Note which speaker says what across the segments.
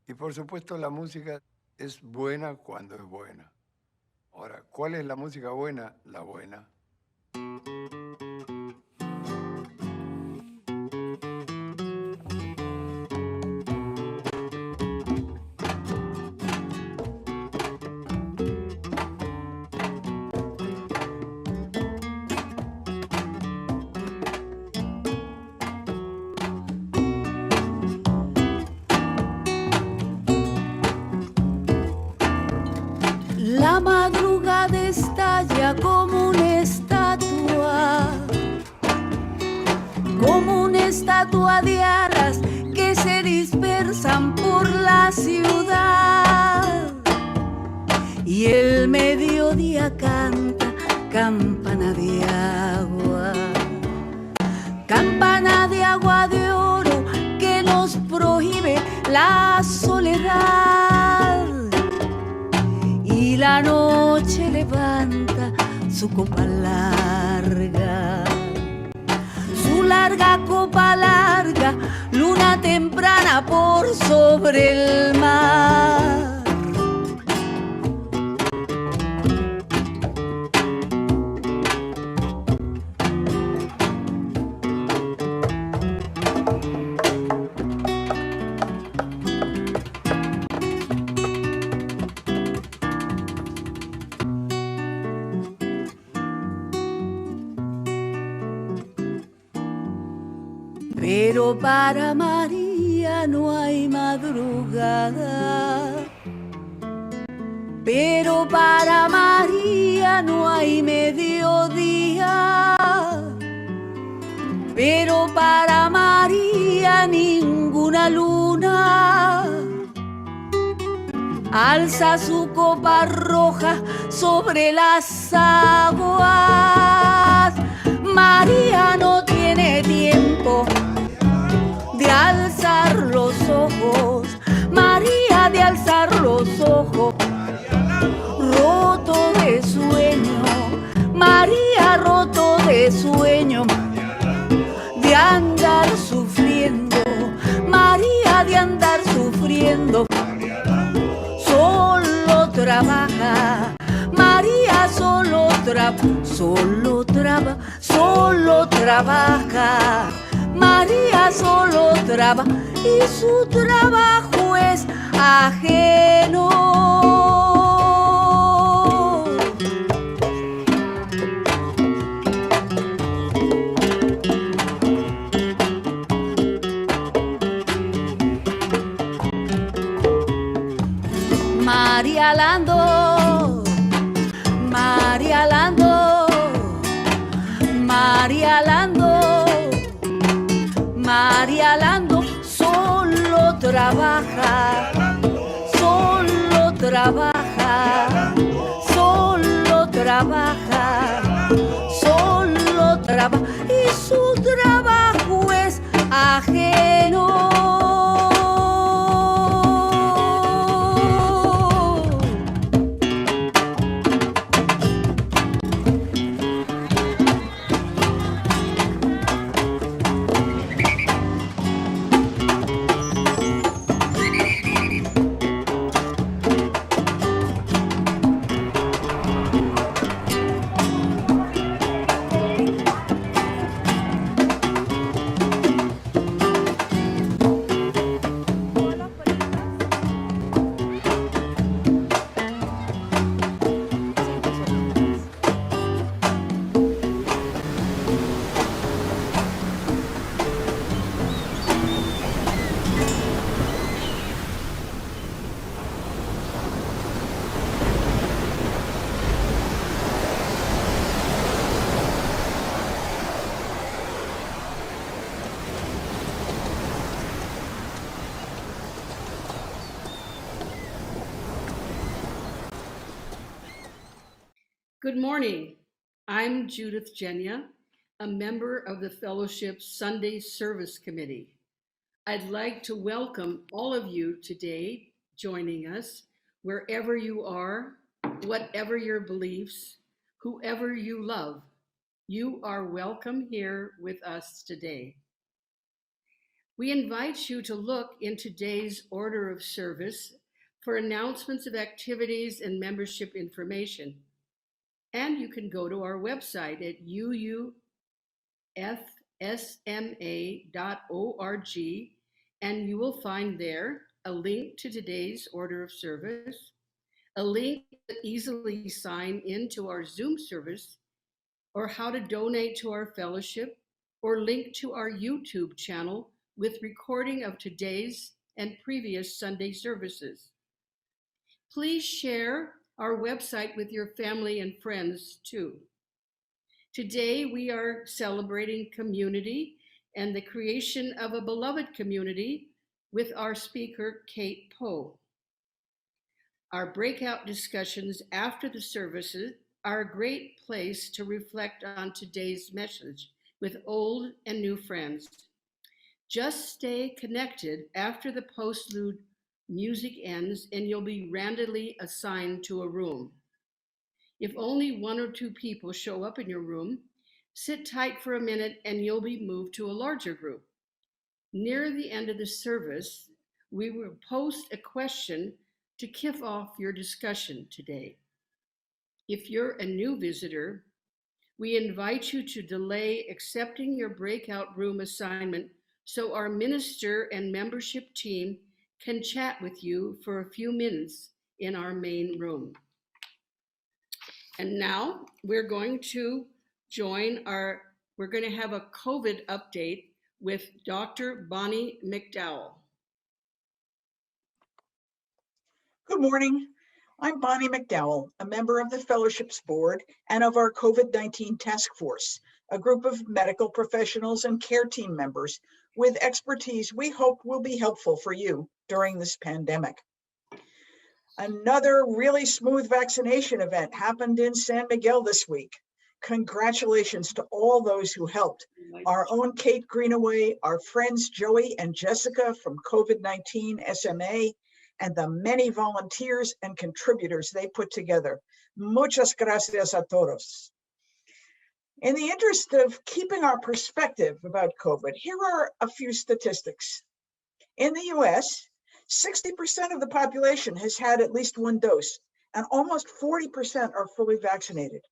Speaker 1: Y por supuesto la música es buena cuando es buena. Ahora, ¿cuál es la música buena? La buena.
Speaker 2: La madrugada estalla como una estatua de alas que se dispersan por la ciudad. Y el mediodía canta campana de agua de oro que nos prohíbe la soledad. Y la noche levanta su copa larga, su larga copa larga, luna temprana por sobre el mar. Pero para María no hay madrugada, pero para María no hay mediodía, pero para María ninguna luna alza su copa roja sobre las aguas. María no tiene tiempo de alzar los ojos, María de alzar los ojos, roto de sueño, María roto de sueño, de andar sufriendo, María de andar sufriendo, solo trabaja, María solo trabaja. María solo trabaja y su trabajo es ajeno. María Lando, María Lando, María Lando, María Lando solo trabaja, solo trabaja, solo trabaja, solo trabaja y su trabajo es ajeno.
Speaker 3: Good morning. I'm Judith Jenya, a member of the Fellowship's Sunday Service Committee. I'd like to welcome all of you today joining us, wherever you are, whatever your beliefs, whoever you love. You are welcome here with us today. We invite you to look in today's order of service for announcements of activities and membership information. And you can go to our website at uufsma.org, and you will find there a link to today's order of service, a link to easily sign into our Zoom service, or how to donate to our fellowship, or link to our YouTube channel with recording of today's and previous Sunday services. Please share our website with your family and friends too. Today we are celebrating community and the creation of a beloved community with our speaker, Cate Poe. Our breakout discussions after the services are a great place to reflect on today's message with old and new friends. Just stay connected after the postlude music ends and you'll be randomly assigned to a room. If only one or two people show up in your room, sit tight for a minute and you'll be moved to a larger group. Near the end of the service, we will post a question to kick off your discussion today. If you're a new visitor, we invite you to delay accepting your breakout room assignment so our minister and membership team can chat with you for a few minutes in our main room. And now we're going to have a COVID update with Dr. Bonney McDowell.
Speaker 4: Good morning. I'm Bonney McDowell, a member of the Fellowships Board and of our COVID-19 Task Force, a group of medical professionals and care team members with expertise we hope will be helpful for you during this pandemic. Another really smooth vaccination event happened in San Miguel this week. Congratulations to all those who helped. Our own Kate Greenaway, our friends Joey and Jessica from COVID-19 SMA, and the many volunteers and contributors they put together. Muchas gracias a todos. In the interest of keeping our perspective about COVID, here are a few statistics. In the US, 60% of the population has had at least one dose, and almost 40% are fully vaccinated.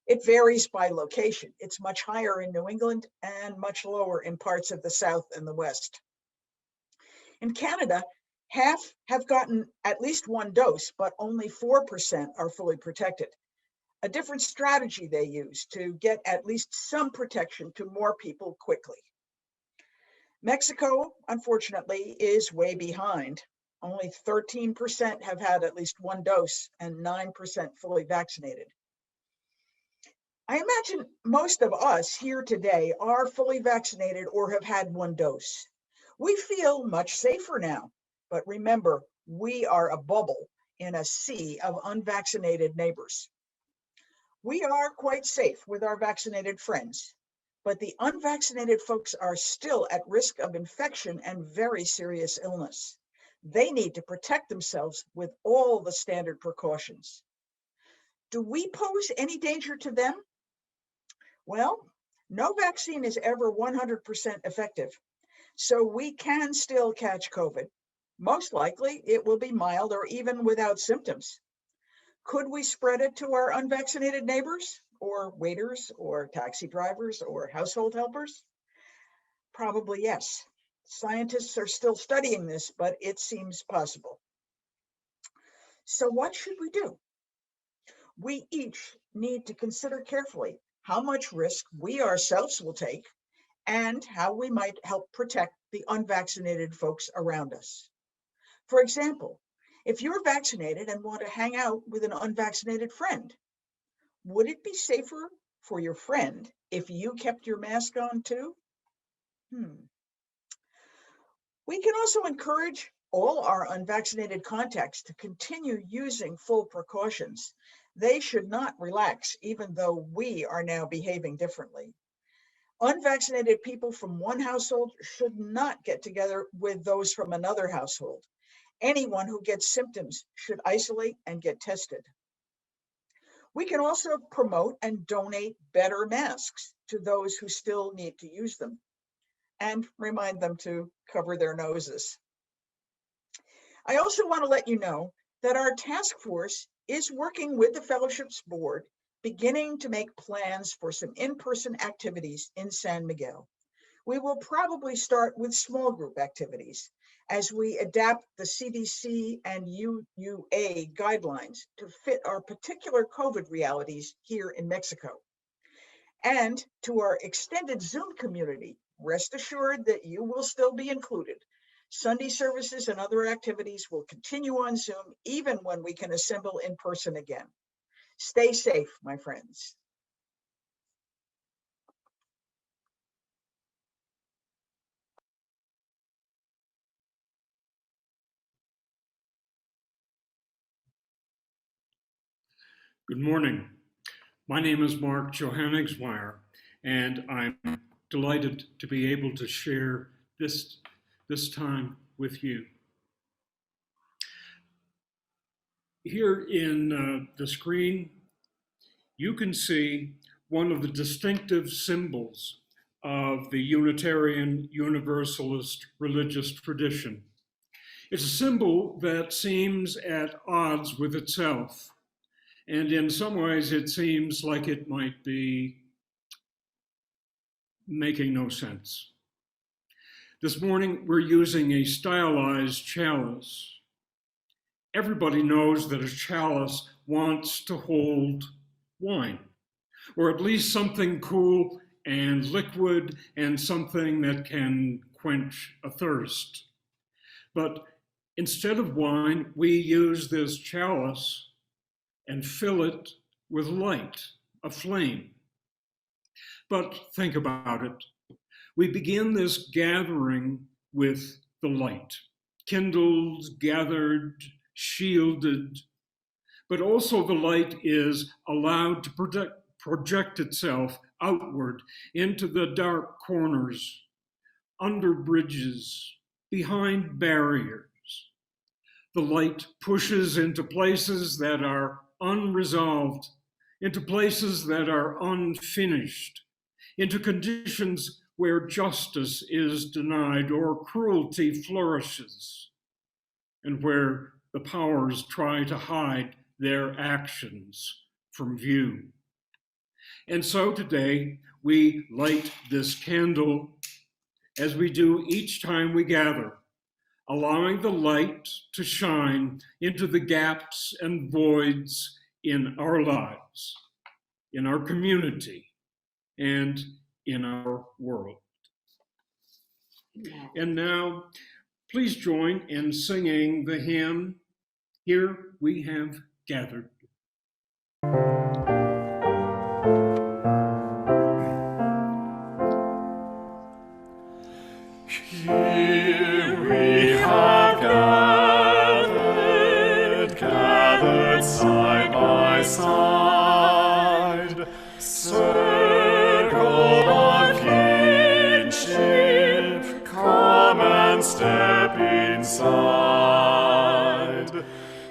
Speaker 4: It varies by location. It's much higher in New England and much lower in parts of the South and the West. In Canada, half have gotten at least one dose, but only 4% are fully protected. A different strategy they use to get at least some protection to more people quickly. Mexico, unfortunately, is way behind. Only 13% have had at least one dose and 9% fully vaccinated. I imagine most of us here today are fully vaccinated or have had one dose. We feel much safer now, but remember, we are a bubble in a sea of unvaccinated neighbors. We are quite safe with our vaccinated friends, but the unvaccinated folks are still at risk of infection and very serious illness. They need to protect themselves with all the standard precautions. Do we pose any danger to them? Well, no vaccine is ever 100% effective, so we can still catch COVID. Most likely, it will be mild or even without symptoms. Could we spread it to our unvaccinated neighbors, or waiters, or taxi drivers, or household helpers? Probably yes. Scientists are still studying this, but it seems possible. So what should we do? We each need to consider carefully how much risk we ourselves will take and how we might help protect the unvaccinated folks around us. For example, if you're vaccinated and want to hang out with an unvaccinated friend, would it be safer for your friend if you kept your mask on too? We can also encourage all our unvaccinated contacts to continue using full precautions. They should not relax, even though we are now behaving differently. Unvaccinated people from one household should not get together with those from another household. Anyone who gets symptoms should isolate and get tested. We can also promote and donate better masks to those who still need to use them. and remind them to cover their noses. I also want to let you know that our task force is working with the Fellowships Board, beginning to make plans for some in-person activities in San Miguel. We will probably start with small group activities as we adapt the CDC and UUA guidelines to fit our particular COVID realities here in Mexico. And to our extended Zoom community, rest assured that you will still be included. Sunday services and other activities will continue on Zoom even when we can assemble in person again. Stay safe, my friends.
Speaker 5: Good morning. My name is Mark Johaningsmeir, and I'm delighted to be able to share this time with you. Here in the screen, you can see one of the distinctive symbols of the Unitarian Universalist religious tradition. It's a symbol that seems at odds with itself. And in some ways, it seems like it might be making no sense. This morning, we're using a stylized chalice. Everybody knows that a chalice wants to hold wine, or at least something cool and liquid and something that can quench a thirst. But instead of wine, we use this chalice and fill it with light, a flame. But think about it. We begin this gathering with the light, kindled, gathered, shielded, but also the light is allowed to project itself outward into the dark corners, under bridges, behind barriers. The light pushes into places that are unresolved, into places that are unfinished, into conditions where justice is denied or cruelty flourishes, and where the powers try to hide their actions from view. And so today we light this candle as we do each time we gather, allowing the light to shine into the gaps and voids in our lives, in our community, and in our world. And now, please join in singing the hymn, Here We Have Gathered.
Speaker 6: Here we have gathered side by side, circle of kinship, come and step inside.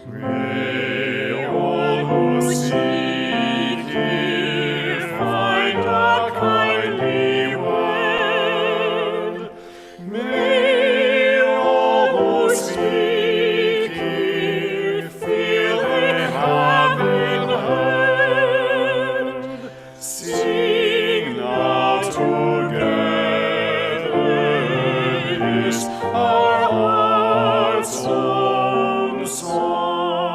Speaker 6: May all who seek here find a kindly word. May all who speak here feel they have been heard. Sing now together this our heart's own song.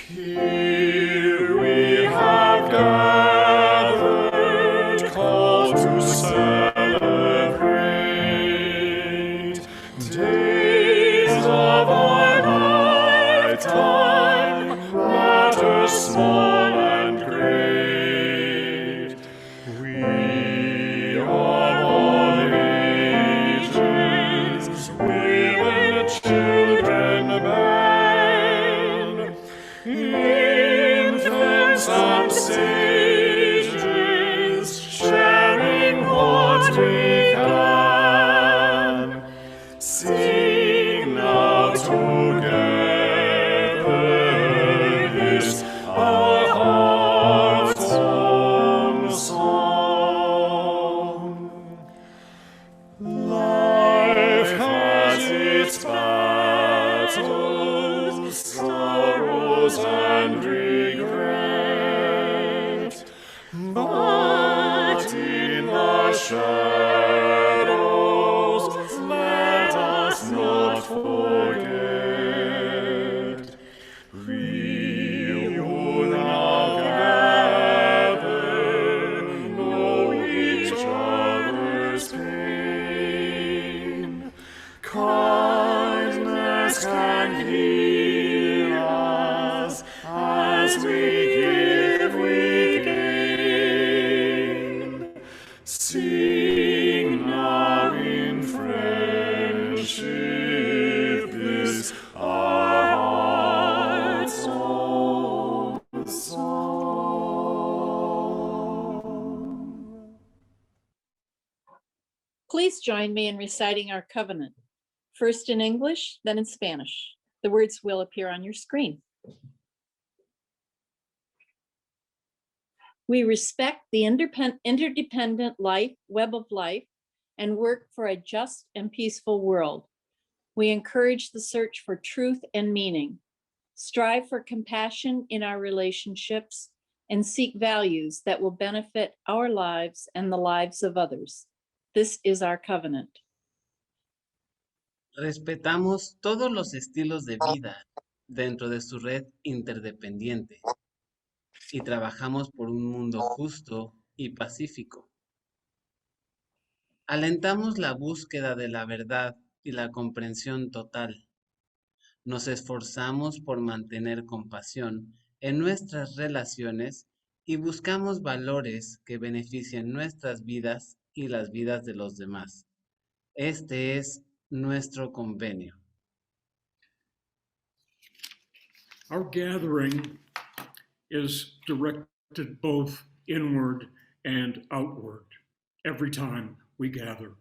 Speaker 6: Here we have gathered, called to celebrate days of our lifetime, matters small and great. We of all ages, women, children, men, infants and sages, sharing what we can. Sing now together this our heart's own song. shadows, let us not forget. We who now gather know each other's pain. Kindness can heal us as we give, we gain. Sing now in friendship this our heart's own song.
Speaker 7: Please join me in reciting our covenant, first in English, then in Spanish. The words will appear on your screen. We respect the interdependent web of life and work for a just and peaceful world. We encourage the search for truth and meaning, strive for compassion in our relationships, and seek values that will benefit our lives and the lives of others. This is our covenant.
Speaker 8: Respetamos todos los estilos de vida dentro de su red interdependiente y trabajamos por un mundo justo y pacífico. Alentamos la búsqueda de la verdad y la comprensión total. Nos esforzamos por mantener compasión en nuestras relaciones y buscamos valores que beneficien nuestras vidas y las vidas de los demás. Este es nuestro convenio.
Speaker 5: Our gathering is directed both inward and outward every time we gather.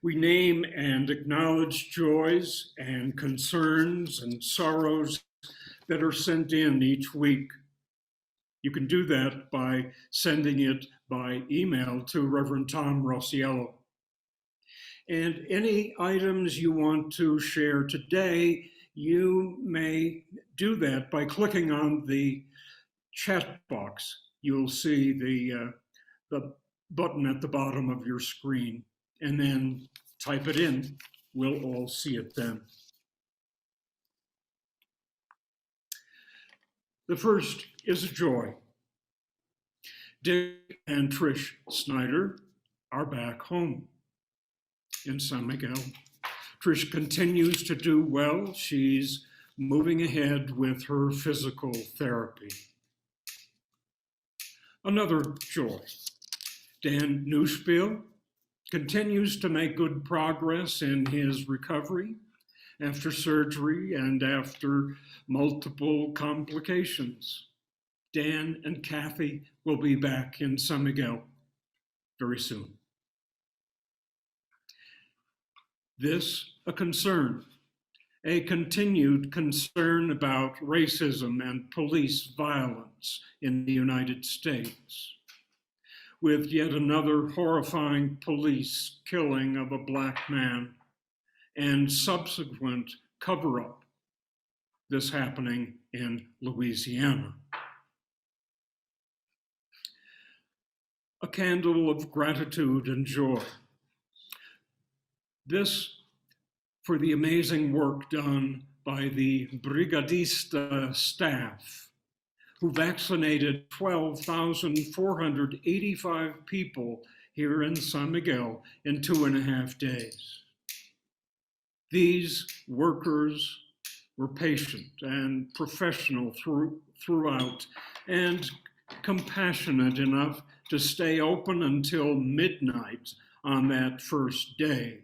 Speaker 5: We name and acknowledge joys and concerns and sorrows that are sent in each week. You can do that by sending it by email to Reverend Tom Rossiello. And any items you want to share today, you may do that by clicking on the chat box. You'll see the button at the bottom of your screen, and then type it in. We'll all see it then. The first is a joy. Dick and Trish Snyder are back home in San Miguel. Trish continues to do well. She's moving ahead with her physical therapy. Another joy. Dan Neuspiel continues to make good progress in his recovery after surgery and after multiple complications. Dan and Kathy will be back in San Miguel very soon. This, a concern, a continued concern about racism and police violence in the United States, with yet another horrifying police killing of a Black man and subsequent cover-up, this happening in Louisiana. A candle of gratitude and joy. This for the amazing work done by the Brigadista staff, who vaccinated 12,485 people here in San Miguel in 2.5 days. These workers were patient and professional throughout and compassionate enough to stay open until midnight on that first day,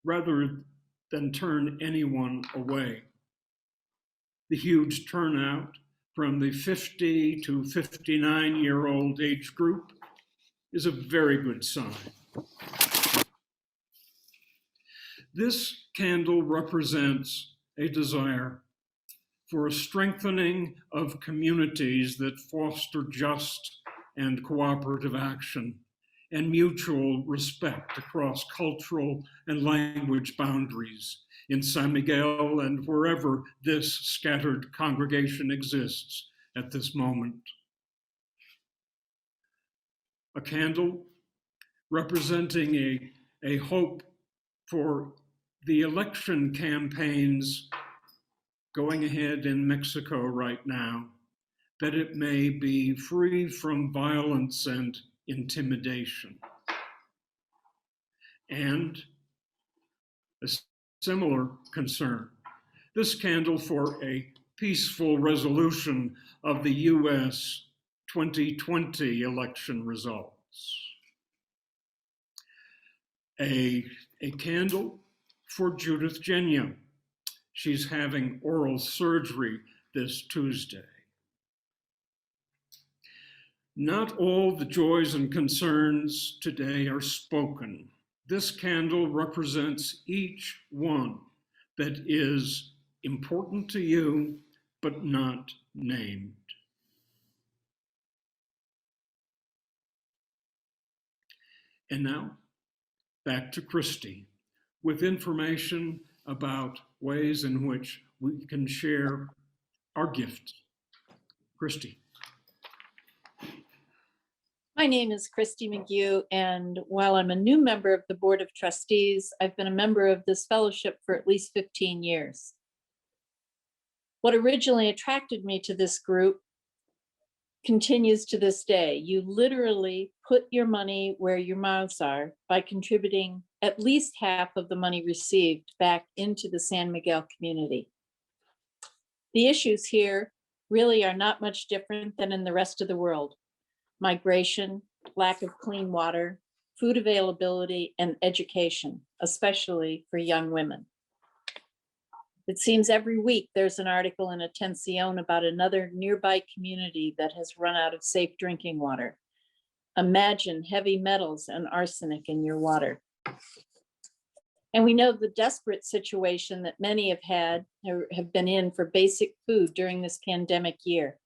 Speaker 5: rather than turn anyone away. The huge turnout from the 50 to 59-year-old age group is a very good sign. This candle represents a desire for a strengthening of communities that foster just and cooperative action and mutual respect across cultural and language boundaries in San Miguel and wherever this scattered congregation exists at this moment. A candle representing a hope for the election campaigns going ahead in Mexico right now, that it may be free from violence and intimidation. And a similar concern, this candle for a peaceful resolution of the US 2020 election results. A candle for Judith Jenya. She's having oral surgery this Tuesday. Not all the joys and concerns today are spoken. This candle represents each one that is important to you, but not named. And now, back to Christie with information about ways in which we can share our gifts. Christie.
Speaker 7: My name is Christie McGue, and while I'm a new member of the Board of Trustees, I've been a member of this fellowship for at least 15 years. What originally attracted me to this group continues to this day. You literally put your money where your mouths are by contributing at least half of the money received back into the San Miguel community. The issues here really are not much different than in the rest of the world. Migration, lack of clean water, food availability, and education, especially for young women. It seems every week there's an article in Atención about another nearby community that has run out of safe drinking water. Imagine heavy metals and arsenic in your water. And we know the desperate situation that many have had or have been in for basic food during this pandemic year.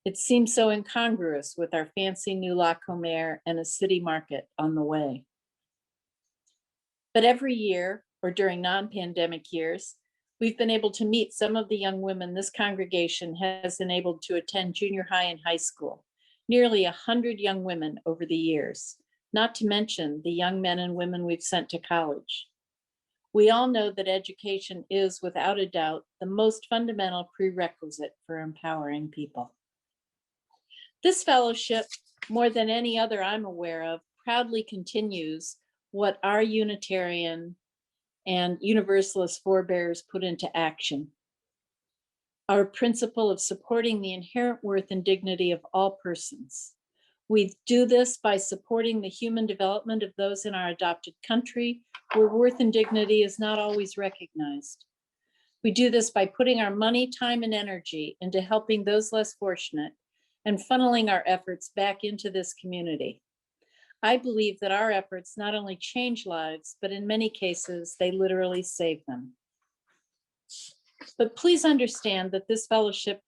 Speaker 7: It seems so incongruous with our fancy new La Comer and a city market on the way. But every year, or during non-pandemic years, we've been able to meet some of the young women this congregation has enabled to attend junior high and high school, nearly 100 young women over the years, not to mention the young men and women we've sent to college. We all know that education is, without a doubt, the most fundamental prerequisite for empowering people. This fellowship, more than any other I'm aware of, proudly continues what our Unitarian and Universalist forebears put into action. Our principle of supporting the inherent worth and dignity of all persons. We do this by supporting the human development of those in our adopted country, where worth and dignity is not always recognized. We do this by putting our money, time, and energy into helping those less fortunate and funneling our efforts back into this community. I believe that our efforts not only change lives, but in many cases, they literally save them. But please understand that this fellowship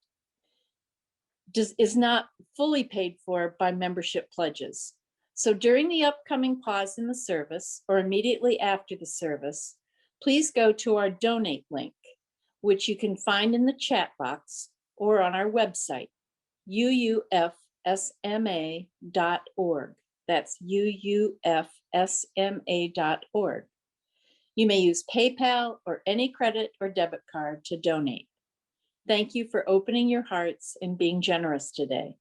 Speaker 7: is not fully paid for by membership pledges. So during the upcoming pause in the service or immediately after the service, please go to our donate link, which you can find in the chat box or on our website, uufsma.org. That's uufsma.org. You may use PayPal or any credit or debit card to donate. Thank you for opening your hearts and being generous today.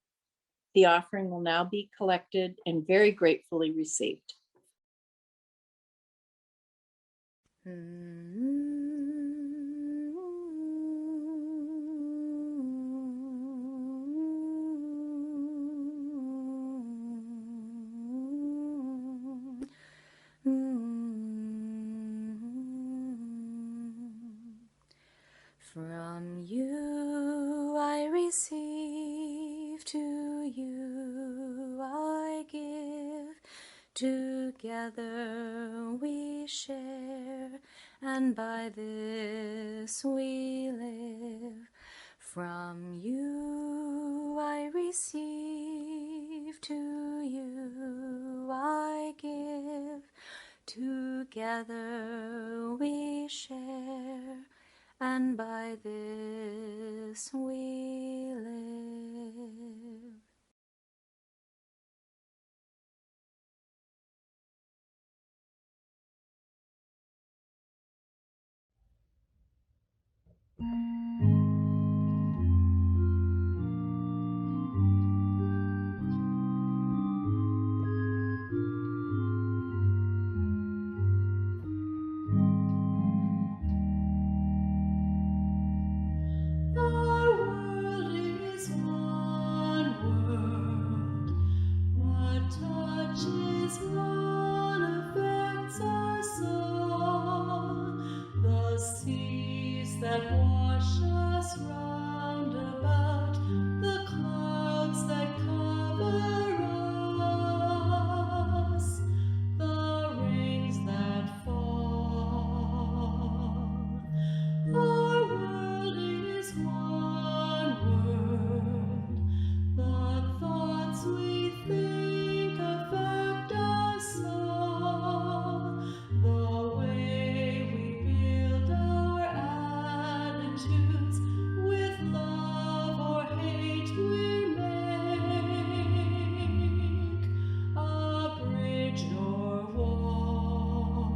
Speaker 7: The offering will now be collected and very gratefully received.
Speaker 2: From you I receive, to you I give. Together we share, and by this we live. From you I receive, to you I give. Together we share, and by this we live.
Speaker 6: Our world is one world. What touches one affects us all. The seas that wash us round about, the clouds that cover us, the rains that fall. Our world is one world. The thoughts we think affect us all. The way we build our attitudes, with love or hate we make a bridge or wall.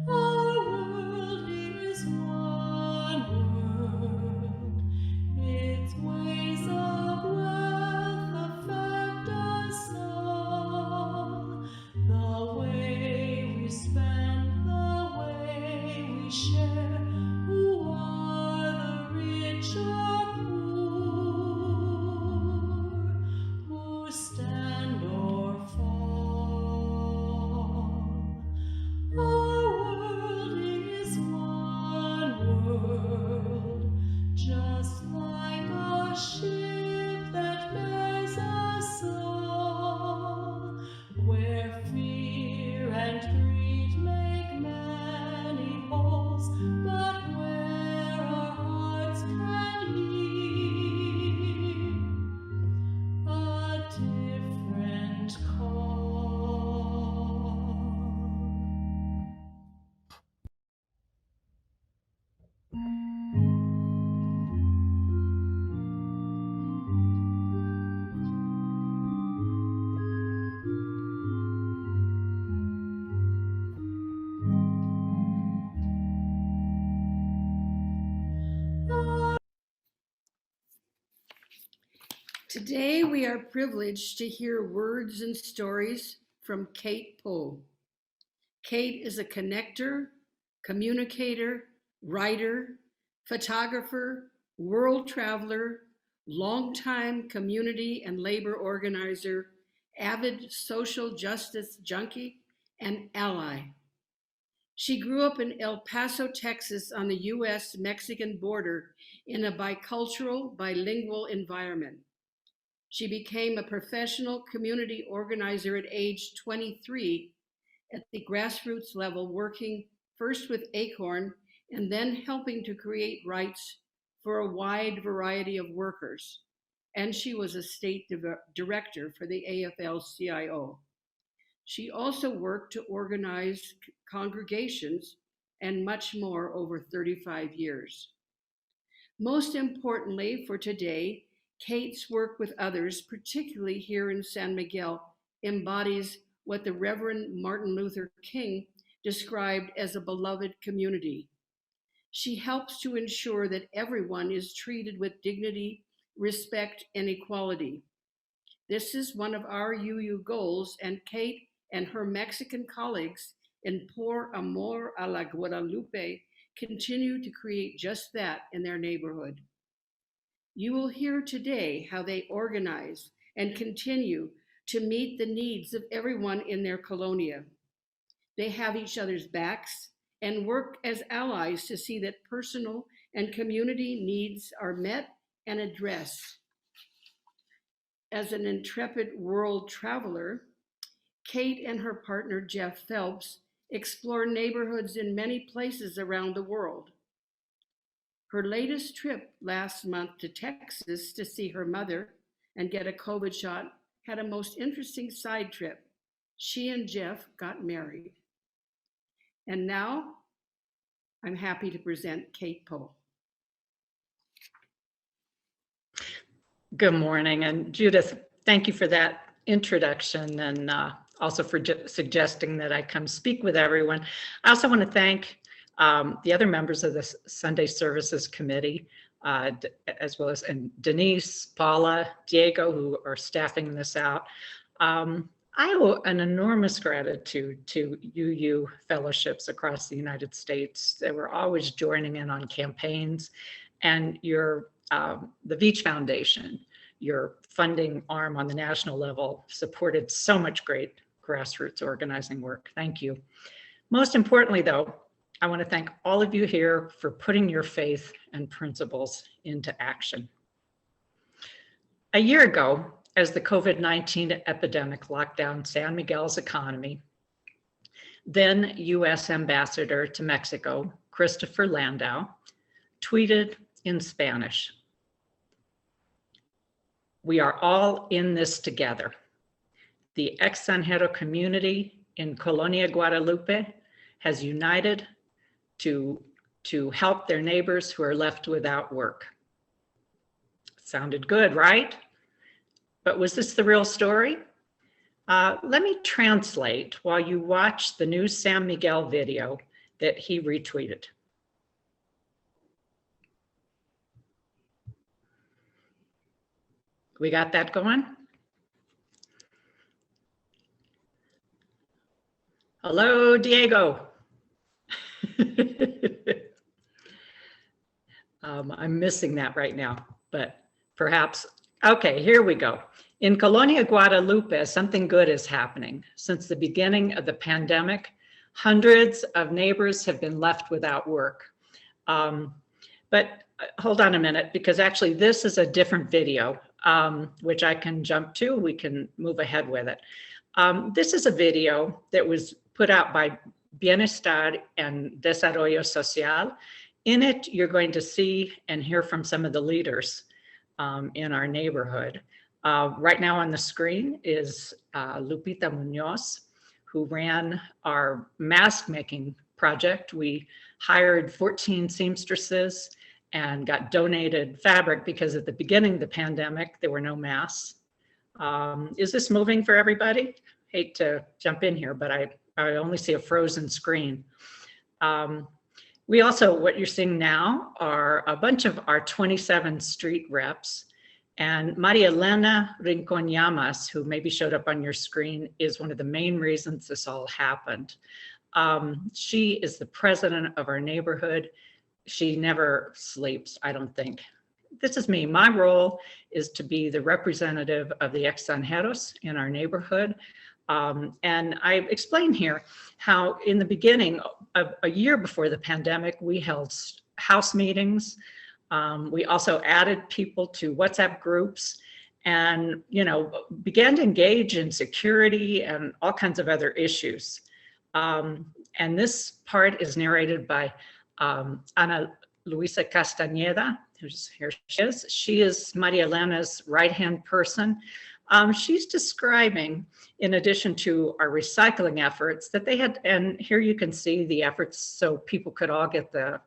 Speaker 6: Our world is one world. Its ways of wealth affect us all. The way we spend, the way we share, who are the rich or poor, who stand or fall. Our world is one world, just like a ship that bears us all, where fear and greed make many holes, but where our hearts can hear a different call.
Speaker 3: Today, we are privileged to hear words and stories from Cate Poe. Cate is a connector, communicator, writer, photographer, world traveler, longtime community and labor organizer, avid social justice junkie, and ally. She grew up in El Paso, Texas, on the US-Mexican border in a bicultural, bilingual environment. She became a professional community organizer at age 23 at the grassroots level, working first with Acorn and then helping to create rights for a wide variety of workers. And she was a state director for the AFL-CIO. She also worked to organize congregations and much more over 35 years. Most importantly for today, Cate's work with others, particularly here in San Miguel, embodies what the Reverend Martin Luther King described as a beloved community. She helps to ensure that everyone is treated with dignity, respect, and equality. This is one of our UU goals, and Cate and her Mexican colleagues in Por Amor a la Guadaloupe continue to create just that in their neighborhood. You will hear today how they organize and continue to meet the needs of everyone in their colonia. They have each other's backs and work as allies to see that personal and community needs are met and addressed. As an intrepid world traveler, Cate and her partner Jeff Phelps explore neighborhoods in many places around the world. Her latest trip last month to Texas to see her mother and get a COVID shot had a most interesting side trip. She and Jeff got married. And now I'm happy to present Cate Poe.
Speaker 9: Good morning, and Judith, thank you for that introduction and also for suggesting that I come speak with everyone. I also want to thank The other members of the Sunday Services Committee, as well as Denise, Paula, Diego, who are staffing this out. I owe an enormous gratitude to UU fellowships across the United States. They were always joining in on campaigns, and the Veach Foundation, your funding arm on the national level, supported so much great grassroots organizing work. Thank you. Most importantly, though, I want to thank all of you here for putting your faith and principles into action. A year ago, as the COVID-19 epidemic locked down San Miguel's economy, then U.S. Ambassador to Mexico, Christopher Landau, tweeted in Spanish, "We are all in this together. The extranjero community in Colonia Guadaloupe has united to help their neighbors who are left without work." Sounded good, right? But was this the real story? Let me translate while you watch the new San Miguel video that he retweeted. We got that going? Hello, Diego. I'm missing that right now, but perhaps, okay, here we go. In Colonia Guadaloupe, something good is happening. Since the beginning of the pandemic, hundreds of neighbors have been left without work. But hold on a minute, because actually this is a different video, which I can jump to. We can move ahead with it. This is a video that was put out by Bienestar and Desarrollo Social. In it, you're going to see and hear from some of the leaders in our neighborhood. Right now on the screen is Lupita Munoz, who ran our mask making project. We hired 14 seamstresses and got donated fabric because at the beginning of the pandemic, there were no masks. Is this moving for everybody? Hate to jump in here, but I only see a frozen screen. We also, what you're seeing now are a bunch of our 27 street reps, and Maria Elena Rincon Llamas, who maybe showed up on your screen, is one of the main reasons this all happened. She is the president of our neighborhood. She never sleeps, I don't think. This is me. My role is to be the representative of the extranjeros in our neighborhood. And I explain here how in the beginning of a year before the pandemic, we held house meetings. We also added people to WhatsApp groups and, began to engage in security and all kinds of other issues. And this part is narrated by Ana Luisa Castañeda, who's here she is. She is Maria Elena's right-hand person. She's describing, in addition to our recycling efforts, that they had, and here you can see the efforts so people could all get their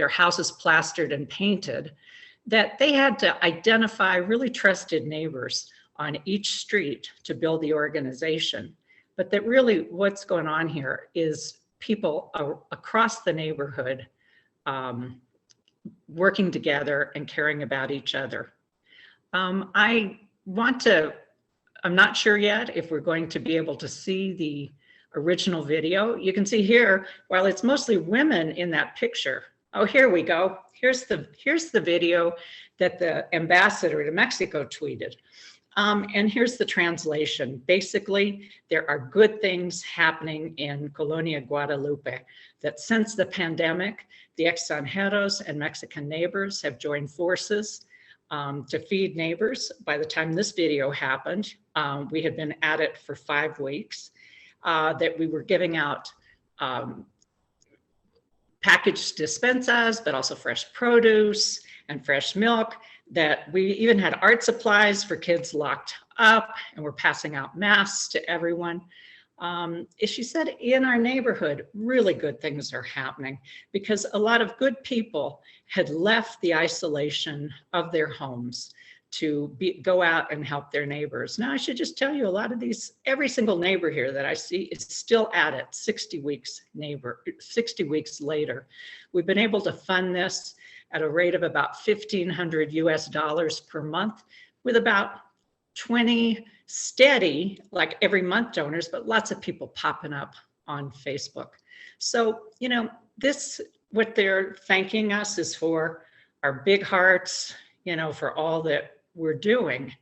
Speaker 9: houses plastered and painted, that they had to identify really trusted neighbors on each street to build the organization. But that really what's going on here is people across the neighborhood working together and caring about each other. I'm not sure yet if we're going to be able to see the original video. You can see here, while it's mostly women in that picture. Oh, here we go. Here's the video that the ambassador to Mexico tweeted. And here's the translation. Basically, there are good things happening in Colonia Guadaloupe, that since the pandemic, the extranjeros and Mexican neighbors have joined forces to feed neighbors. By the time this video happened, we had been at it for 5 weeks, that we were giving out packaged despensas, but also fresh produce and fresh milk, that we even had art supplies for kids locked up, and we're passing out masks to everyone. As she said, in our neighborhood, really good things are happening because a lot of good people had left the isolation of their homes to go out and help their neighbors. Now, I should just tell you, a lot of these, every single neighbor here that I see is still at it 60 weeks later. We've been able to fund this at a rate of about $1,500 US per month, with about 20 steady, like every month donors, but lots of people popping up on Facebook. So, you know, this, what they're thanking us is for our big hearts, you know, for all that we're doing.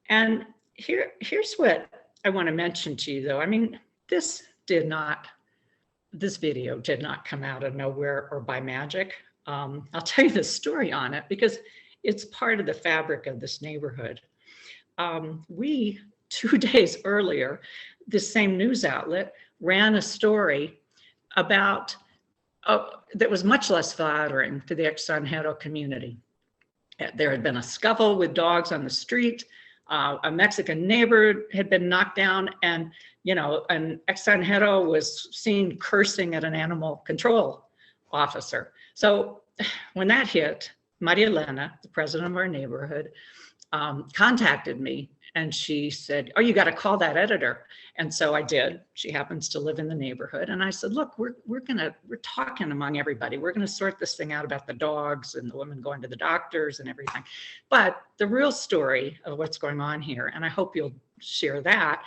Speaker 9: And here's what I want to mention to you, though. I mean, this video did not come out of nowhere or by magic. I'll tell you the story on it because it's part of the fabric of this neighborhood. We, 2 days earlier, this same news outlet ran a story about that was much less flattering to the extranjero community. There had been a scuffle with dogs on the street. A Mexican neighbor had been knocked down, and you know, an extranjero was seen cursing at an animal control officer. So when that hit, Maria Elena, the president of our neighborhood, contacted me, and she said, "Oh, you got to call that editor." And so I did. She happens to live in the neighborhood, and I said, "Look, we're talking among everybody. We're going to sort this thing out about the dogs and the women going to the doctors and everything. But the real story of what's going on here, and I hope you'll share that,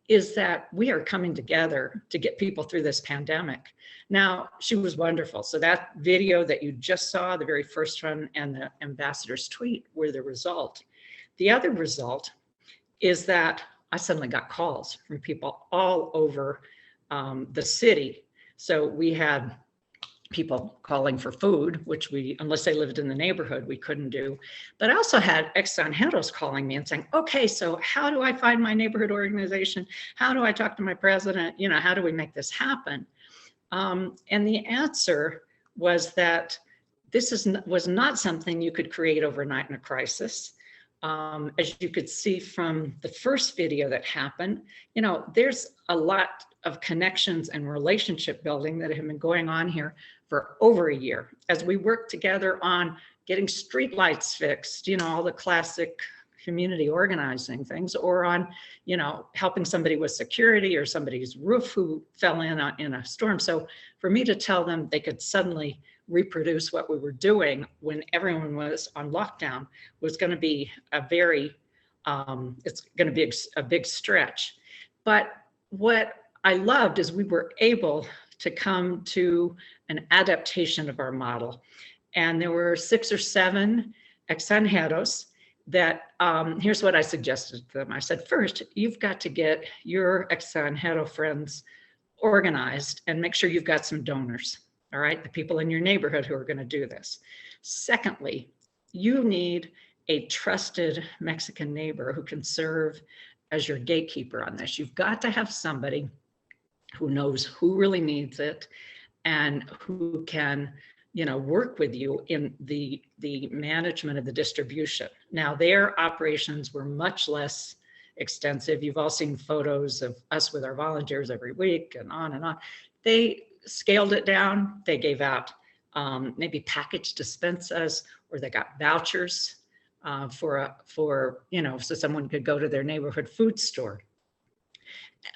Speaker 9: is that we are coming together to get people through this pandemic." Now, she was wonderful. So that video that you just saw, the very first one, and the ambassador's tweet were the result. The other result is that I suddenly got calls from people all over the city. So we had people calling for food, which we, unless they lived in the neighborhood, we couldn't do. But I also had extranjeros calling me and saying, "Okay, so how do I find my neighborhood organization? How do I talk to my president? You know, how do we make this happen?" And the answer was that this was not something you could create overnight in a crisis. As you could see from the first video that happened, you know, there's a lot of connections and relationship building that have been going on here for over a year as we work together on getting street lights fixed, you know, all the classic community organizing things, or on, you know, helping somebody with security or somebody's roof who fell in a storm. So for me to tell them they could suddenly reproduce what we were doing when everyone was on lockdown was going to be a very, it's going to be a big stretch. But what I loved is we were able to come to an adaptation of our model. And there were 6 or 7 extranjeros that, here's what I suggested to them. I said, first, you've got to get your extranjero friends organized and make sure you've got some donors. All right, the people in your neighborhood who are going to do this. Secondly, you need a trusted Mexican neighbor who can serve as your gatekeeper on this. You've got to have somebody who knows who really needs it and who can, you know, work with you in the management of the distribution. Now, their operations were much less extensive. You've all seen photos of us with our volunteers every week and on and on. They scaled it down. They gave out maybe package dispensas, or they got vouchers for you know, so someone could go to their neighborhood food store.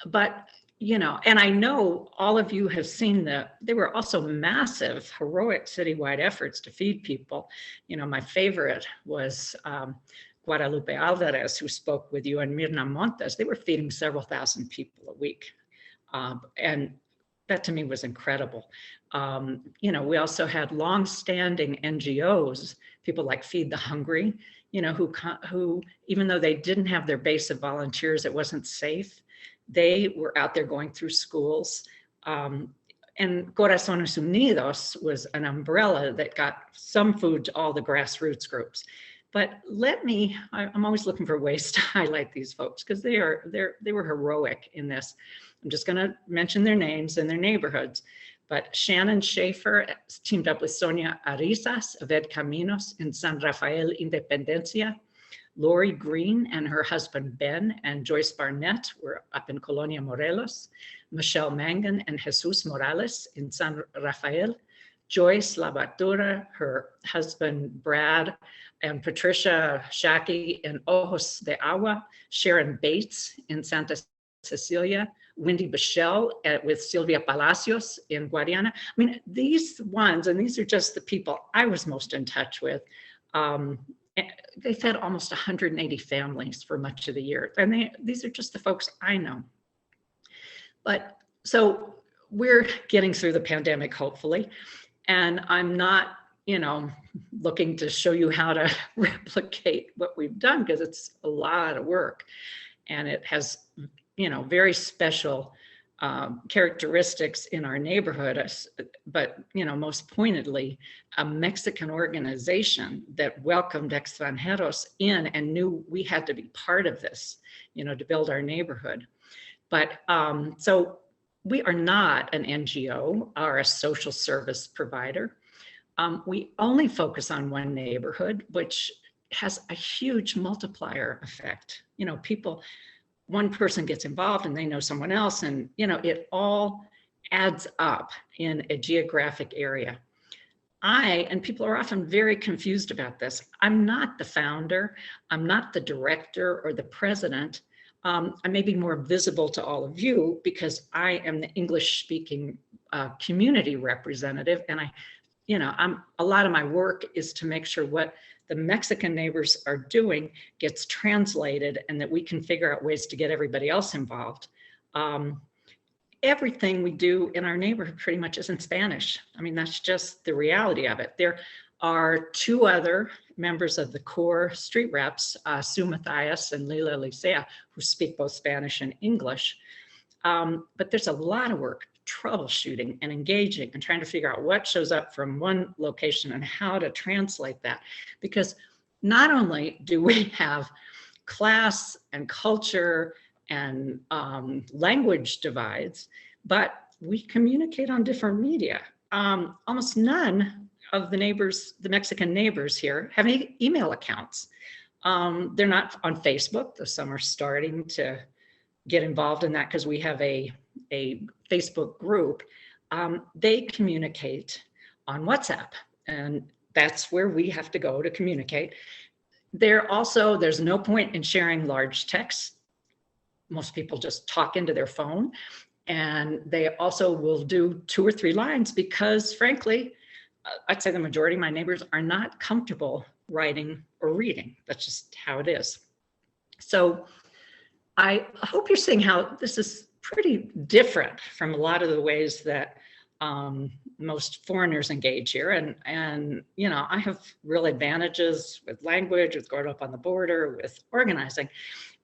Speaker 9: But, you know, and I know all of you have seen there were also massive, heroic citywide efforts to feed people. You know, my favorite was Guadaloupe Alvarez, who spoke with you, and Mirna Montes. They were feeding several thousand people a week. And that to me was incredible. You know, we also had long-standing NGOs, people like Feed the Hungry, you know, who even though they didn't have their base of volunteers, it wasn't safe. They were out there going through schools. And Corazones Unidos was an umbrella that got some food to all the grassroots groups. But I'm always looking for ways to highlight these folks because they were heroic in this. I'm just going to mention their names and their neighborhoods. But Shannon Schaefer teamed up with Sonia Arizas of Ed Caminos in San Rafael Independencia. Lori Green and her husband Ben and Joyce Barnett were up in Colonia, Morelos. Michelle Mangan and Jesus Morales in San Rafael. Joyce Labatura, her husband Brad, and Patricia Shackey in Ojos de Agua, Sharon Bates in Santa Cecilia, Wendy Bichelle with Sylvia Palacios in Guadiana. I mean, these ones, and these are just the people I was most in touch with. They fed almost 180 families for much of the year. And these are just the folks I know. But so we're getting through the pandemic, hopefully. And I'm not, looking to show you how to replicate what we've done, because it's a lot of work. And it has, very special characteristics in our neighborhood, but most pointedly, a Mexican organization that welcomed extranjeros in and knew we had to be part of this, to build our neighborhood. But so we are not an NGO or a social service provider. We only focus on one neighborhood, which has a huge multiplier effect. One person gets involved and they know someone else, and it all adds up in a geographic area. And people are often very confused about this. I'm not the founder, I'm not the director or the president. I may be more visible to all of you because I am the English speaking community representative, and a lot of my work is to make sure what the Mexican neighbors are doing gets translated and that we can figure out ways to get everybody else involved. Everything we do in our neighborhood pretty much is in Spanish. I mean, that's just the reality of it. There are two other members of the core street reps, Sue Mathias and Lila Licea, who speak both Spanish and English. But there's a lot of work troubleshooting and engaging and trying to figure out what shows up from one location and how to translate that. Because not only do we have class and culture and language divides, but we communicate on different media. Almost none of the Mexican neighbors here have email accounts. They're not on Facebook, though some are starting to get involved in that because we have a Facebook group. They communicate on WhatsApp, and that's where we have to go to communicate. There's no point in sharing large text. Most people just talk into their phone, and they also will do 2 or 3 lines because, frankly, I'd say the majority of my neighbors are not comfortable writing or reading. That's just how it is. So I hope you're seeing how this is pretty different from a lot of the ways that most foreigners engage here. And I have real advantages with language, with growing up on the border, with organizing.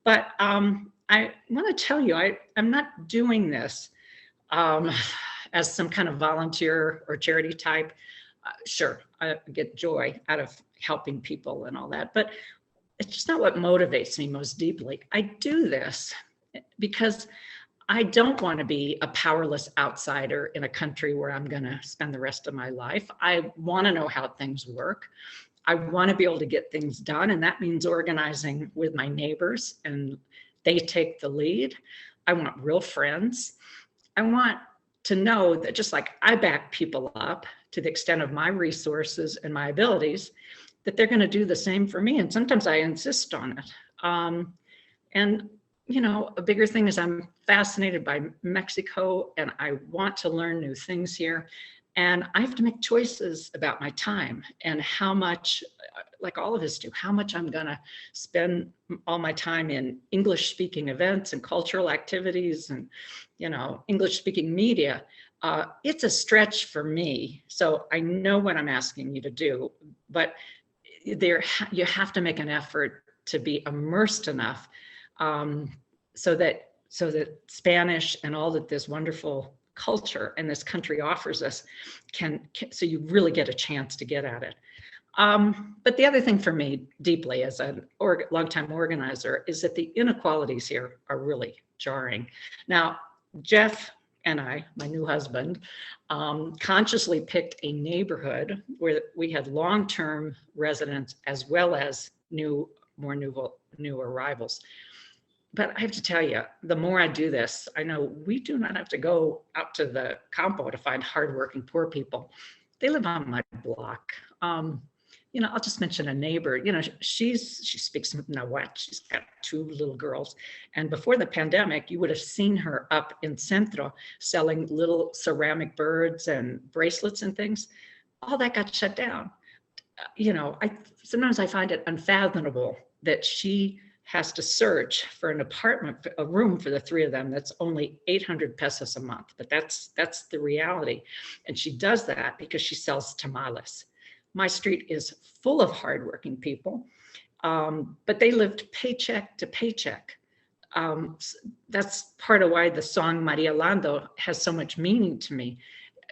Speaker 9: But I want to tell you, I'm not doing this as some kind of volunteer or charity type. Sure, I get joy out of helping people and all that, but it's just not what motivates me most deeply. I do this because I don't want to be a powerless outsider in a country where I'm going to spend the rest of my life. I want to know how things work. I want to be able to get things done, and that means organizing with my neighbors, and they take the lead. I want real friends. I want to know that just like I back people up to the extent of my resources and my abilities, that they're going to do the same for me. And sometimes I insist on it. And a bigger thing is I'm fascinated by Mexico, and I want to learn new things here. And I have to make choices about my time and how much, like all of us do, how much I'm going to spend all my time in English speaking events and cultural activities and, English speaking media. It's a stretch for me. So I know what I'm asking you to do, but you have to make an effort to be immersed enough so that Spanish and all that this wonderful culture and this country offers us so you really get a chance to get at it. But the other thing for me deeply as a longtime organizer is that the inequalities here are really jarring. Now, Jeff and I, my new husband, consciously picked a neighborhood where we had long-term residents as well as new arrivals. But I have to tell you, the more I do this, I know we do not have to go out to the campo to find hardworking poor people. they live on my block. You know, I'll just mention a neighbor. You know, she speaks Nahuatl. She's got 2 little girls. And before the pandemic, you would have seen her up in Centro selling little ceramic birds and bracelets and things. All that got shut down. You know, sometimes I find it unfathomable that she has to search for an apartment, a room for the 3 of them that's only 800 pesos a month. But that's the reality. And she does that because she sells tamales. My street is full of hardworking people, but they lived paycheck to paycheck. That's part of why the song Maria Lando has so much meaning to me.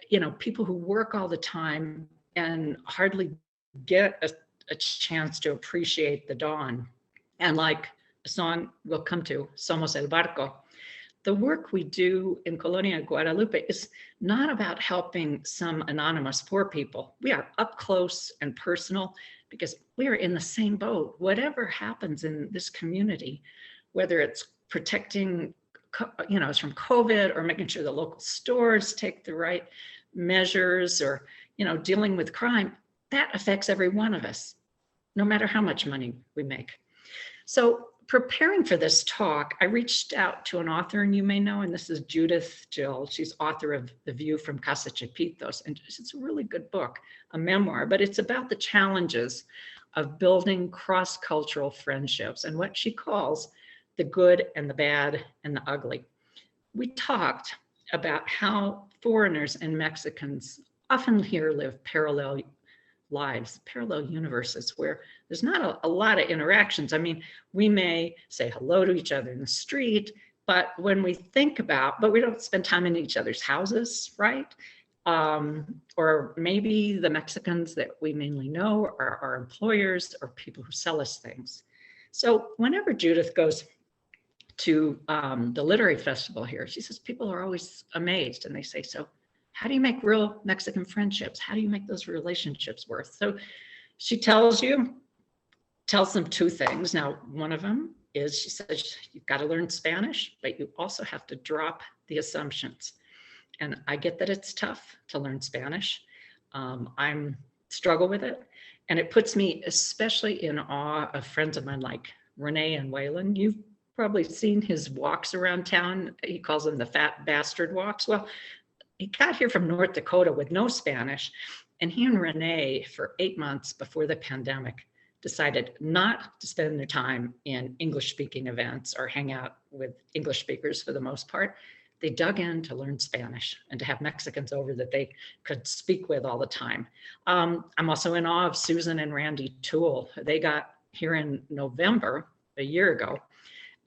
Speaker 9: You know, people who work all the time and hardly get a chance to appreciate the dawn. And like a song we'll come to, Somos el Barco, the work we do in Colonia Guadaloupe is not about helping some anonymous poor people. We are up close and personal because we are in the same boat. Whatever happens in this community, whether it's protecting, you know, us from COVID or making sure the local stores take the right measures or, you know, dealing with crime, that affects every one of us, no matter how much money we make. So preparing for this talk, I reached out to an author, and you may know, and this is Judith Jill. She's author of The View from Casa Chapitos, and it's a really good book, a memoir, but it's about the challenges of building cross-cultural friendships and what she calls the good and the bad and the ugly. We talked about how foreigners and Mexicans often here live parallel lives, parallel universes where there's not a lot of interactions. I mean, we may say hello to each other in the street, but when we think about, but we don't spend time in each other's houses, right? Or maybe the Mexicans that we mainly know are our employers or people who sell us things. So whenever Judith goes to the literary festival here, she says people are always amazed and they say, so how do you make real Mexican friendships? How do you make those relationships work? So she tells them 2 things. Now, one of them is, she says, you've got to learn Spanish, but you also have to drop the assumptions. And I get that it's tough to learn Spanish. I'm struggle with it. And it puts me especially in awe of friends of mine like Renee and Waylon. You've probably seen his walks around town. He calls them the fat bastard walks. Well, he got here from North Dakota with no Spanish, and he and Renee, for 8 months before the pandemic, decided not to spend their time in English-speaking events or hang out with English speakers for the most part. They dug in to learn Spanish and to have Mexicans over that they could speak with all the time. I'm also in awe of Susan and Randy Toole. They got here in November, a year ago,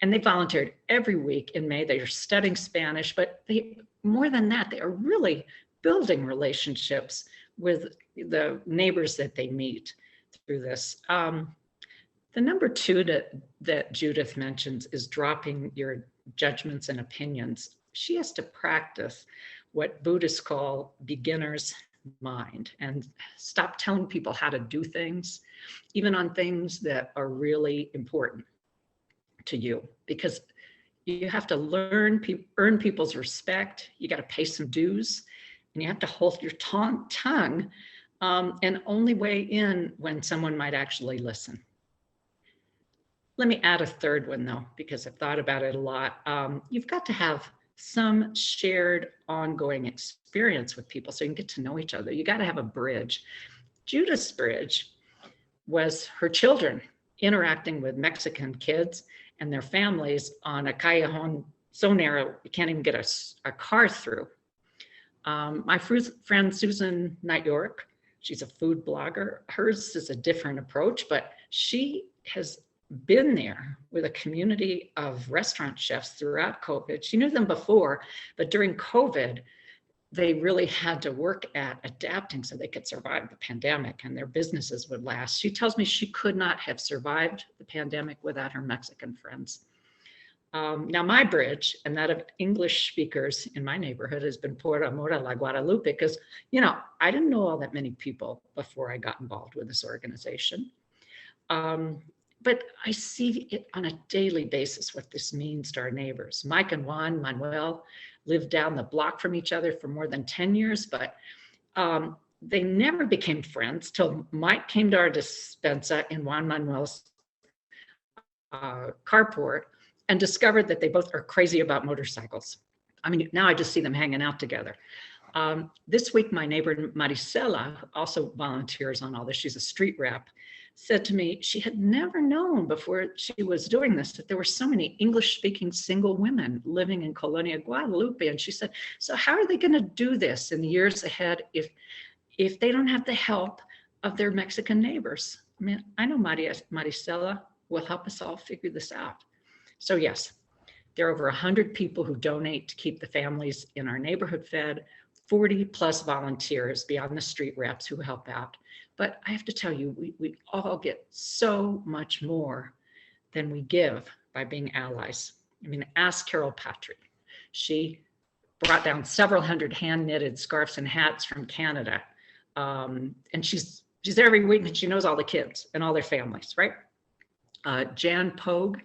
Speaker 9: and they volunteered every week in May. They are studying Spanish, but more than that, they are really building relationships with the neighbors that they meet through this. The number 2 that Judith mentions is dropping your judgments and opinions. She has to practice what Buddhists call beginner's mind and stop telling people how to do things, even on things that are really important to you, because you have to earn people's respect. You got to pay some dues, and you have to hold your tongue and only weigh in when someone might actually listen. Let me add a 3rd one though, because I've thought about it a lot. You've got to have some shared ongoing experience with people so you can get to know each other. You got to have a bridge. Judith's bridge was her children interacting with Mexican kids and their families on a callejon so narrow you can't even get a car through. My friend Susan Knight York, she's a food blogger. Hers is a different approach, but she has been there with a community of restaurant chefs throughout COVID. She knew them before, but during COVID, they really had to work at adapting so they could survive the pandemic and their businesses would last. She tells me she could not have survived the pandemic without her Mexican friends. Now my bridge and that of English speakers in my neighborhood has been Por Amor a la Guadalupe because, you know, I didn't know all that many people before I got involved with this organization. But I see it on a daily basis what this means to our neighbors. Mike and Manuel lived down the block from each other for more than 10 years, but they never became friends till Mike came to our despensa in Juan Manuel's carport and discovered that they both are crazy about motorcycles. I mean, now I just see them hanging out together. This week, my neighbor Maricela, who also volunteers on all this, she's a street rep, said to me she had never known before she was doing this that there were so many English-speaking single women living in Colonia Guadaloupe. And she said, so how are they going to do this in the years ahead if they don't have the help of their Mexican neighbors? I mean, I know Maricela will help us all figure this out. So yes, there are over 100 people who donate to keep the families in our neighborhood fed, 40 plus volunteers beyond the street reps who help out. But I have to tell you, we all get so much more than we give by being allies. I mean, ask Carol Patrick. She brought down several hundred hand knitted scarves and hats from Canada. And she's there every week and she knows all the kids and all their families, right? Jan Pogue,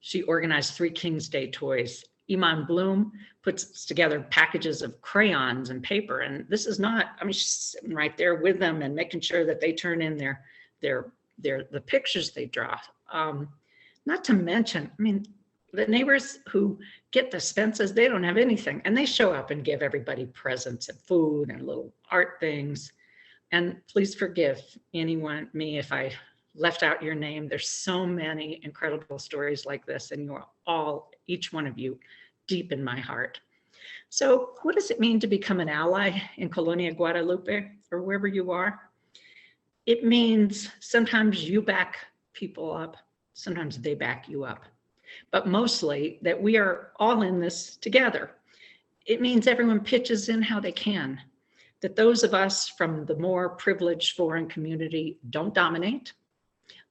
Speaker 9: she organized 3 King's Day toys. Iman Bloom puts together packages of crayons and paper. And this is not, I mean, she's sitting right there with them and making sure that they turn in the pictures they draw. Not to mention, I mean, the neighbors who get the Spencers, they don't have anything. And they show up and give everybody presents and food and little art things. And please forgive me if I left out your name. There's so many incredible stories like this, and you're all, each one of you, deep in my heart. So what does it mean to become an ally in Colonia Guadaloupe or wherever you are? It means sometimes you back people up, sometimes they back you up, but mostly that we are all in this together. It means everyone pitches in how they can, that those of us from the more privileged foreign community don't dominate.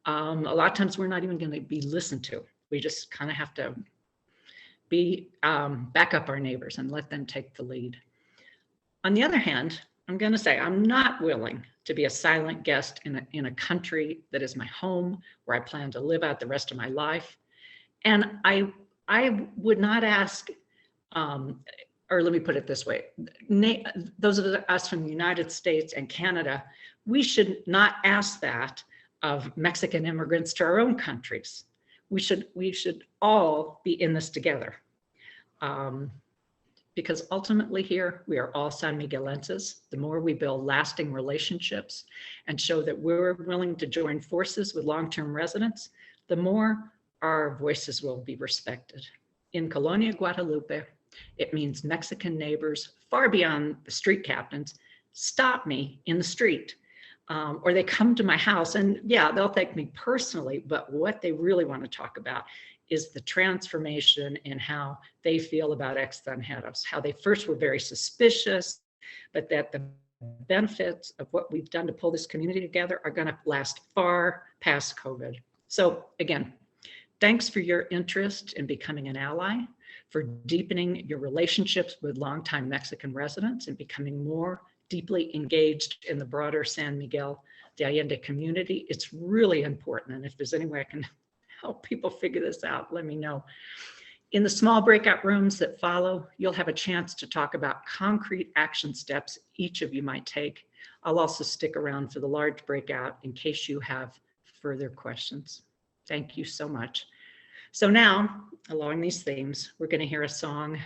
Speaker 9: A lot of times we're not even going to be listened to. We just kind of have to back up our neighbors and let them take the lead. On the other hand, I'm going to say I'm not willing to be a silent guest in a country that is my home, where I plan to live out the rest of my life. And I would not ask, or let me put it this way, those of us from the United States and Canada, we should not ask that of Mexican immigrants to our own countries. We should all be in this together. Because ultimately here, we are all San Miguelenses. The more we build lasting relationships and show that we're willing to join forces with long-term residents, the more our voices will be respected. In Colonia Guadaloupe, it means Mexican neighbors far beyond the street captains stop me in the street. Or they come to my house and yeah, they'll thank me personally, but what they really want to talk about is the transformation in how they feel about extranjeros, how they first were very suspicious, but that the benefits of what we've done to pull this community together are going to last far past COVID. So again, thanks for your interest in becoming an ally, for deepening your relationships with longtime Mexican residents and becoming more deeply engaged in the broader San Miguel de Allende community. It's really important. And if there's any way I can help people figure this out, let me know. In the small breakout rooms that follow, you'll have a chance to talk about concrete action steps each of you might take. I'll also stick around for the large breakout in case you have further questions. Thank you so much. So now, along these themes, we're going to hear a song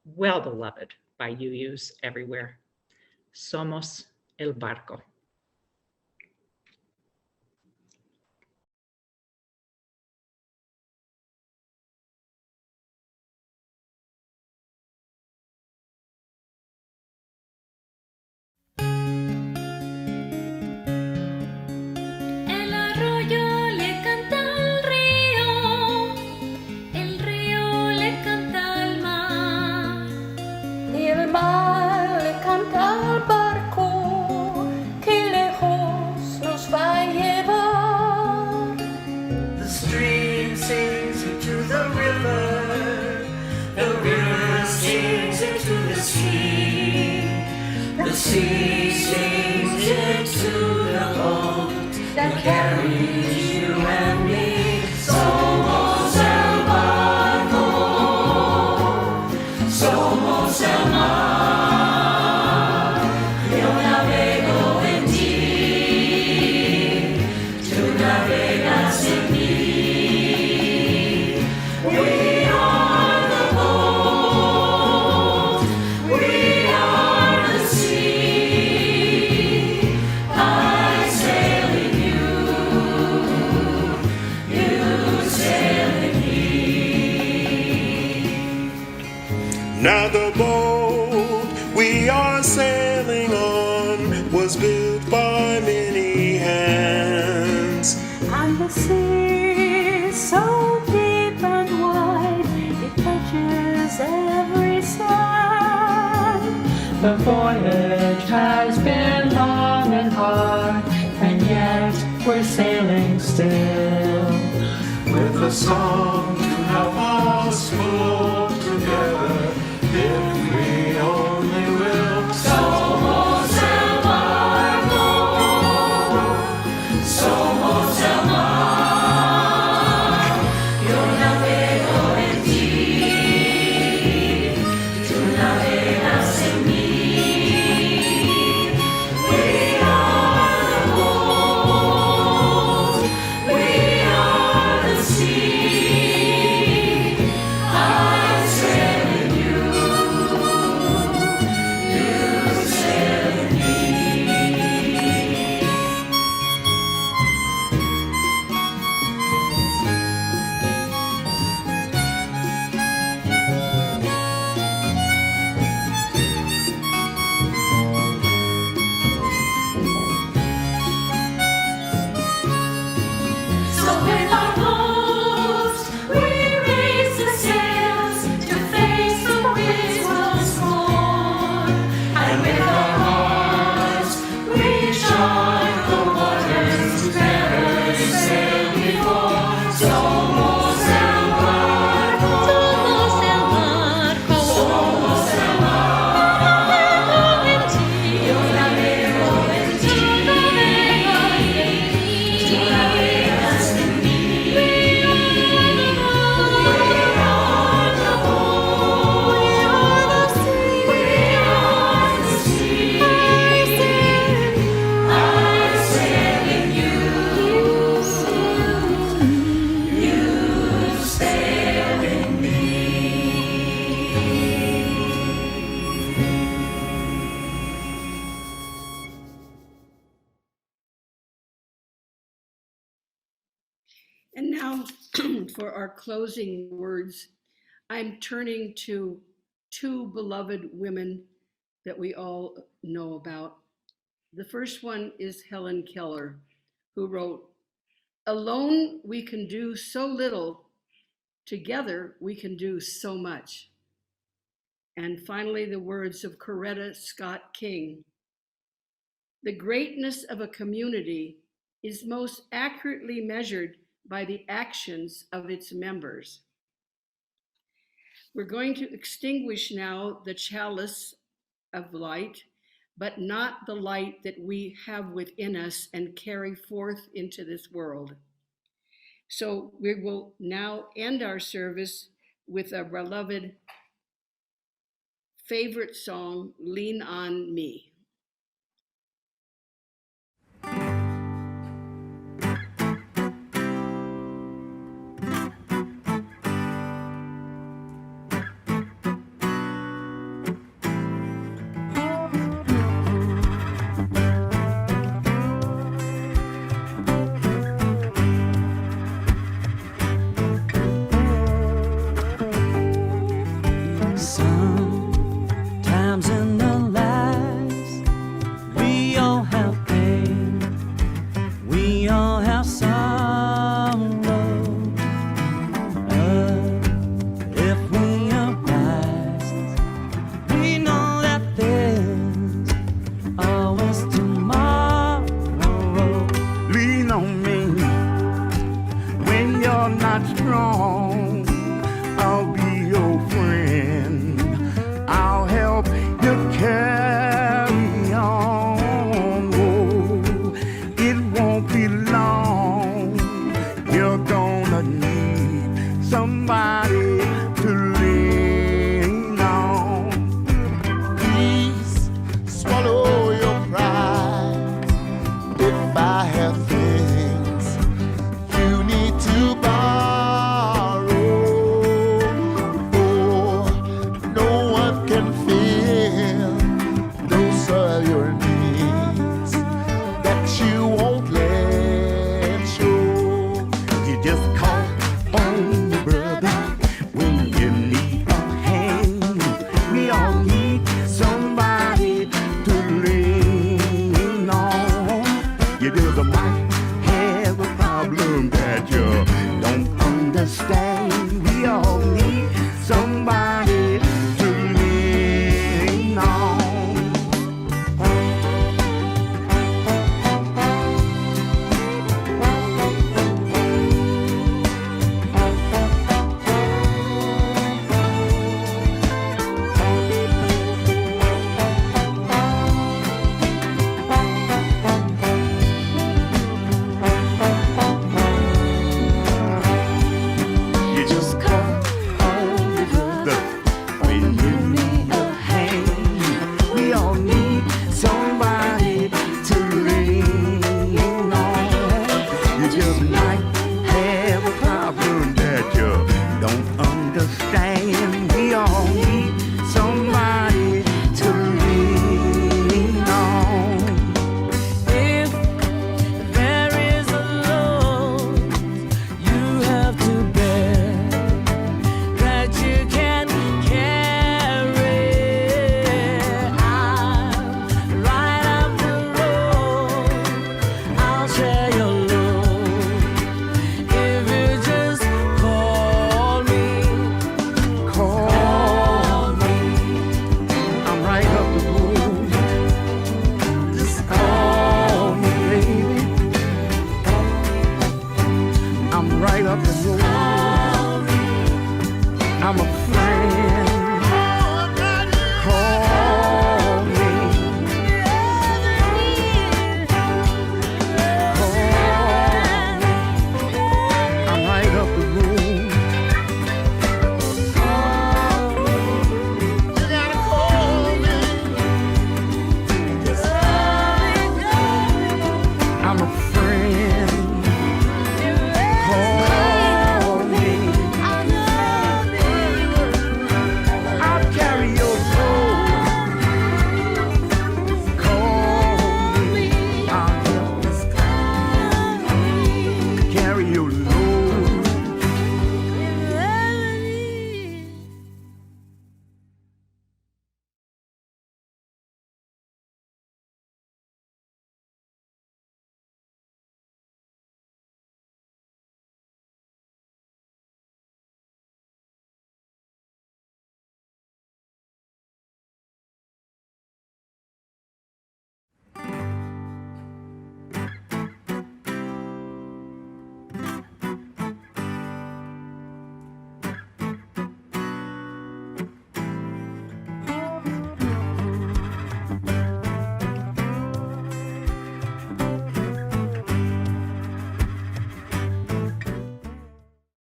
Speaker 9: well beloved by UUs everywhere. Somos el barco.
Speaker 6: El arroyo le canta al río, el río le canta al mar.
Speaker 2: Y el mar le canta al barco que lejos nos va a llevar.
Speaker 10: The stream sings into the river sings into the sea sings into the boat that carries you and me. Somos el barco, somos el mar, yo navego
Speaker 11: boat we are sailing on was built by many hands.
Speaker 6: And the sea is so deep and wide, it touches every side.
Speaker 9: The voyage has been long and hard, and yet we're sailing still.
Speaker 11: With a song to help us pull together, if we only will. Somos el barco, somos el mar. Yo navego en ti, tú navegas en mí. We are the boat, we are the sea. I sail in you, you sail in me. So in our boats, we raise the sails to face the winds once more. And with our hearts, we chart the waters never sailed before. Somos el barco, somos el mar. Yo navego en ti, tú navegas en mí. We are the boat, we are the sea. I sail in you, you sail in me.
Speaker 3: And now for our closing words, I'm turning to two beloved women that we all know about. The first one is Helen Keller, who wrote, "Alone we can do so little, together we can do so much." And finally, the words of Coretta Scott King, "The greatness of a community is most accurately measured by the actions of its members." We're going to extinguish now the chalice of light, but not the light that we have within us and carry forth into this world. So we will now end our service with a beloved favorite song, "Lean on Me."